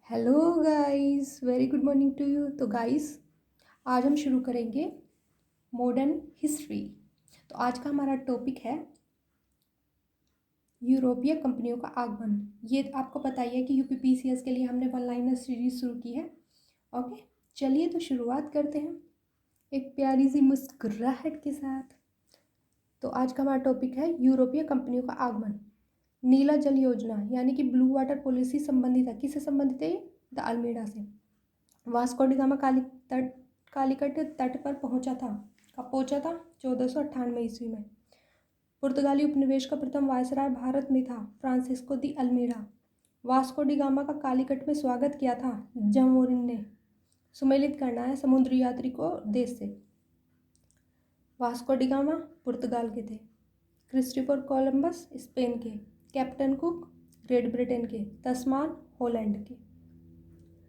Hello guys, very good morning to you. तो guys, आज हम शुरू करेंगे मॉडर्न हिस्ट्री। तो आज का हमारा टॉपिक है यूरोपीय कंपनियों का आगमन। ये आपको पता ही है कि यूपीपीसीएस के लिए हमने वन लाइनर सीरीज शुरू की है। ओके, चलिए तो शुरुआत करते हैं एक प्यारी सी मुस्कुराहट के साथ। तो आज का हमारा टॉपिक है यूरोपीय कंपनियों का आगमन। नीला जल योजना यानी कि ब्लू वाटर पॉलिसी संबंधित है। किससे संबंधित है ये? द अल्मीडा से। वास्को डी गामा कालीकट तट पर पहुंचा था। कब पहुंचा था? 1498 ईस्वी में। पुर्तगाली उपनिवेश का प्रथम वायसराय भारत में था Francisco de Almeida. Vasco D gamma का कालीकट में स्वागत किया था जमोरिन ने। सुमेलित करना है समुद्री यात्री को देश से। वास्को डी गामा पुर्तगाल के थे। क्रिस्टोफर कोलंबस स्पेन के। कैप्टन कुक ग्रेट ब्रिटेन के। तस्मान हॉलैंड के।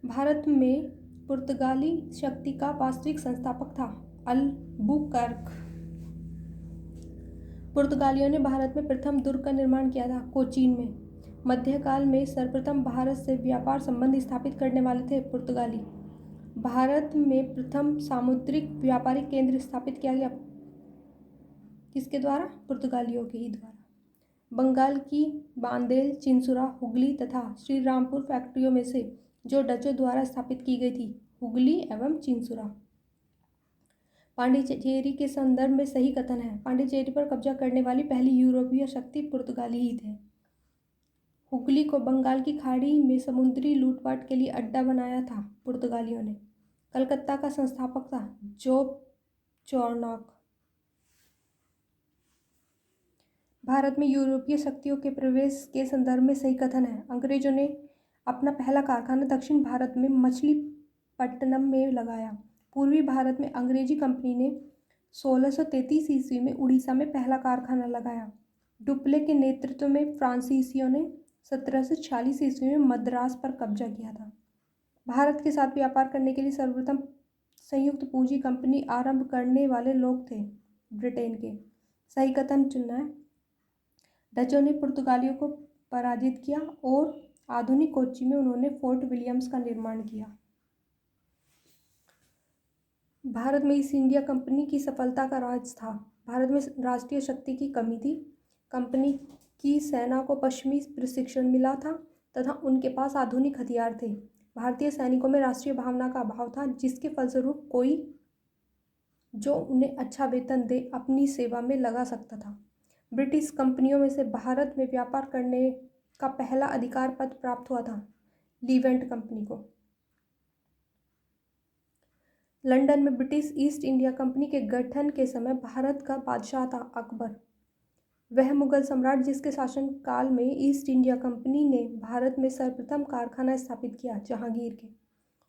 भारत में पुर्तगाली शक्ति का वास्तविक संस्थापक था अल्बुकर्क। पुर्तगालियों ने भारत में प्रथम दुर्ग का निर्माण किया था कोचीन में। मध्यकाल में सर्वप्रथम भारत से व्यापार संबंध स्थापित करने वाले थे पुर्तगाली। भारत में प्रथम सामुद्रिक व्यापारिक केंद्र स्थापित किया गया किसके द्वारा? पुर्तगालियों के ही द्वारा। बंगाल की बांदेल, चिंसुरा, हुगली तथा श्रीरामपुर फैक्ट्रियों में से जो डचों द्वारा स्थापित की गई थी, हुगली एवं चिंसुरा। पांडिचेरी के संदर्भ में सही कथन है। पांडिचेरी पर कब्जा करने वाली पहली यूरोपीय शक्ति पुर्तगाली ही थे। हुगली को बंगाल की खाड़ी में समुद्री लूटपाट के लिए अड्डा बनाया था पुर्तगालियों ने। कलकत्ता का संस्थापक था जॉब चॉर्नॉक। भारत में यूरोपीय शक्तियों के प्रवेश के संदर्भ में सही कथन है। अंग्रेजों ने अपना पहला कारखाना दक्षिण भारत में मछलीपट्टनम में लगाया। पूर्वी भारत में अंग्रेजी कंपनी ने 1633 ईस्वी में उड़ीसा में पहला कारखाना लगाया। डुप्ले के नेतृत्व में फ्रांसीसियों ने 1746 ईस्वी में मद्रास पर कब्जा किया था। भारत के साथ व्यापार करने के लिए सर्वप्रथम संयुक्त पूंजी कंपनी आरंभ करने वाले लोग थे ब्रिटेन के। सही कथन चुनना है। डचों ने पुर्तगालियों को पराजित किया और आधुनिक कोच्चि में उन्होंने फोर्ट विलियम्स का निर्माण किया। भारत में ईस्ट इंडिया कंपनी की सफलता का राज था। भारत में राष्ट्रीय शक्ति की कमी थी। कंपनी की सेना को पश्चिमी प्रशिक्षण मिला था तथा उनके पास आधुनिक हथियार थे। भारतीय सैनिकों में राष्ट्रीय भावना का अभाव था, जिसके फलस्वरूप कोई जो उन्हें अच्छा वेतन दे अपनी सेवा में लगा सकता था। ब्रिटिश कंपनियों में से भारत में व्यापार करने का पहला अधिकार पत्र प्राप्त हुआ था लीवेंट कंपनी को। लंदन में ब्रिटिश ईस्ट इंडिया कंपनी के गठन के समय भारत का बादशाह था अकबर। वह मुगल सम्राट जिसके शासनकाल में ईस्ट इंडिया कंपनी ने भारत में सर्वप्रथम कारखाना स्थापित किया जहांगीर के।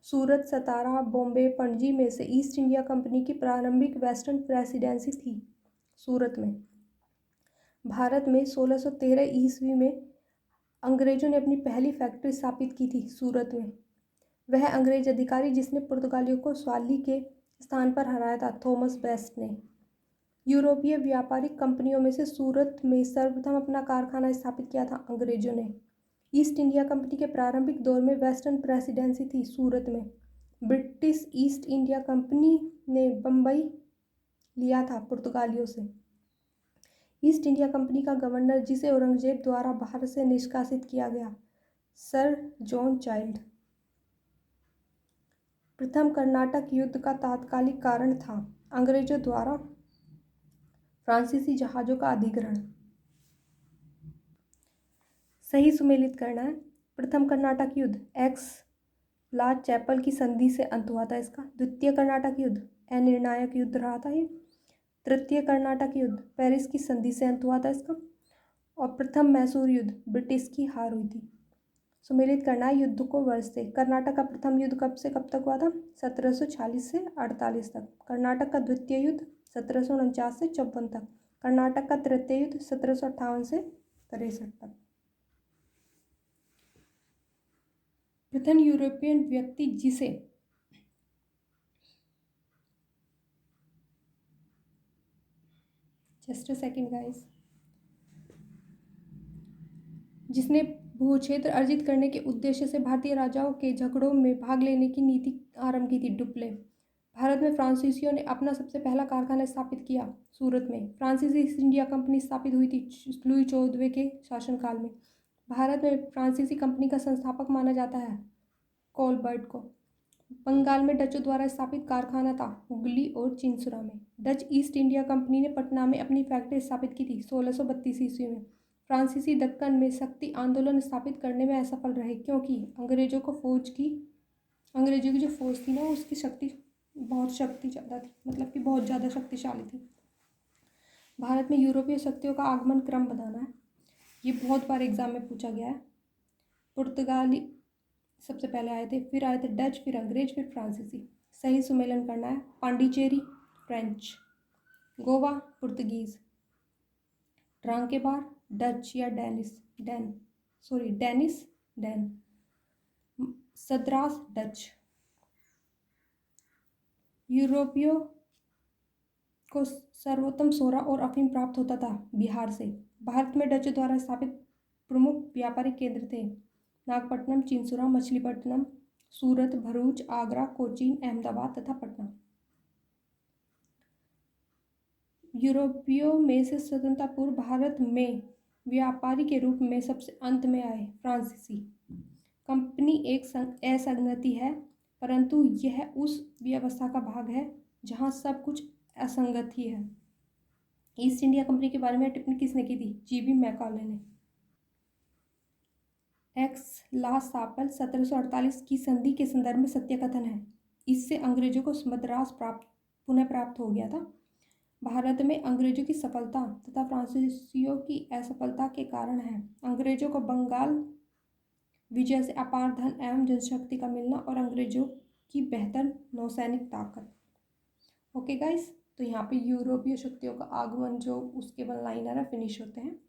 सूरत, सतारा, बॉम्बे, पणजी में से ईस्ट इंडिया कंपनी की प्रारंभिक वेस्टर्न प्रेसिडेंसी थी सूरत में। भारत में 1613 ईस्वी में अंग्रेजों ने अपनी पहली फैक्ट्री स्थापित की थी सूरत में। वह अंग्रेज अधिकारी जिसने पुर्तगालियों को स्वाली के स्थान पर हराया था थॉमस बेस्ट ने। यूरोपीय व्यापारिक कंपनियों में से सूरत में सर्वप्रथम अपना कारखाना स्थापित किया था अंग्रेजों ने। ईस्ट इंडिया कंपनी के प्रारंभिक दौर में वेस्टर्न प्रेसिडेंसी थी सूरत में। ब्रिटिश ईस्ट इंडिया कंपनी ने बम्बई लिया था पुर्तगालियों से। ईस्ट इंडिया कंपनी का गवर्नर, जिसे औरंगजेब द्वारा भारत से निष्कासित किया गया, सर जॉन चाइल्ड। प्रथम कर्नाटक युद्ध का तात्कालिक कारण था अंग्रेजों द्वारा फ्रांसीसी जहाज़ों का अधिग्रहण। सही सुमेलित करना है। प्रथम कर्नाटक युद्ध एक्स ला चैपल की संधि से अंत हुआ था इसका। द्वितीय कर्नाटक युद्ध अनिर्णायक युद्ध रहा था ये। तृतीय कर्नाटक युद्ध पेरिस की संधि से अंत हुआ था इसका। और प्रथम मैसूर युद्ध ब्रिटिश की हार हुई थी। सुमेलित करना है युद्ध को वर्ष से। कर्नाटक का प्रथम युद्ध कब से कब तक हुआ था? 1746 से 48 तक। कर्नाटक का द्वितीय युद्ध 1749 से 54 तक। कर्नाटक का तृतीय युद्ध 1758 से 63 तक। प्रथम यूरोपियन व्यक्ति जिसे जस्ट अ सेकेंड गाइस, जिसने भू क्षेत्र अर्जित करने के उद्देश्य से भारतीय राजाओं के झगड़ों में भाग लेने की नीति आरंभ की थी। डुप्ले। भारत में फ्रांसीसियों ने अपना सबसे पहला कारखाना स्थापित किया। सूरत में फ्रांसीसी ईस्ट इंडिया कंपनी स्थापित हुई थी लुई 14वें के शासनकाल में। भारत में फ्रांसीसी कंपनी का संस्थापक माना जाता है कोलबर्ट को। बंगाल में डचों द्वारा स्थापित कारखाना था हुगली और चिंसुरा में। डच ईस्ट इंडिया कंपनी ने पटना में अपनी फैक्ट्री स्थापित की थी 1632 ईस्वी में। फ्रांसीसी दक्कन में शक्ति आंदोलन स्थापित करने में असफल रहे क्योंकि अंग्रेजों की जो फौज थी ना उसकी बहुत शक्ति ज़्यादा थी, मतलब कि बहुत ज़्यादा शक्तिशाली थी। भारत में यूरोपीय शक्तियों का आगमन क्रम बताना है। ये बहुत बार एग्जाम में पूछा गया है। पुर्तगाली सबसे पहले आए थे, फिर आए थे डच, फिर अंग्रेज, फिर फ्रांसीसी। सही सुमेलन करना है। पांडिचेरी फ्रेंच, गोवा पुर्तगीज, ट्रांकेबार डच या डेनिस, सद्रास डच। यूरोपियों को सर्वोत्तम सोरा और अफीम प्राप्त होता था बिहार से। भारत में डच द्वारा स्थापित प्रमुख व्यापारिक केंद्र थे नागपट्टनम, चिंसुरा, मछलीपट्टनम, सूरत, भरूच, आगरा, कोचीन, अहमदाबाद तथा पटना। यूरोपियों में से स्वतंत्रता पूर्व भारत में व्यापारी के रूप में सबसे अंत में आए फ्रांसीसी। कंपनी एक असंगति है, परंतु यह उस व्यवस्था का भाग है जहां सब कुछ असंगत ही है। ईस्ट इंडिया कंपनी के बारे में टिप्पणी किसने की थी? जीबी मैकॉले ने। एक्स ला सापल 1748 की संधि के संदर्भ में सत्य कथन है। इससे अंग्रेजों को मद्रास पुनः प्राप्त हो गया था। भारत में अंग्रेजों की सफलता तथा फ्रांसीसियों की असफलता के कारण है अंग्रेजों को बंगाल विजय से अपार धन एवं जनशक्ति का मिलना और अंग्रेजों की बेहतर नौसैनिक ताकत। ओके गाइस, तो यहाँ पे यूरोपीय शक्तियों का आगमन जो उसके वन लाइनर है फिनिश होते हैं।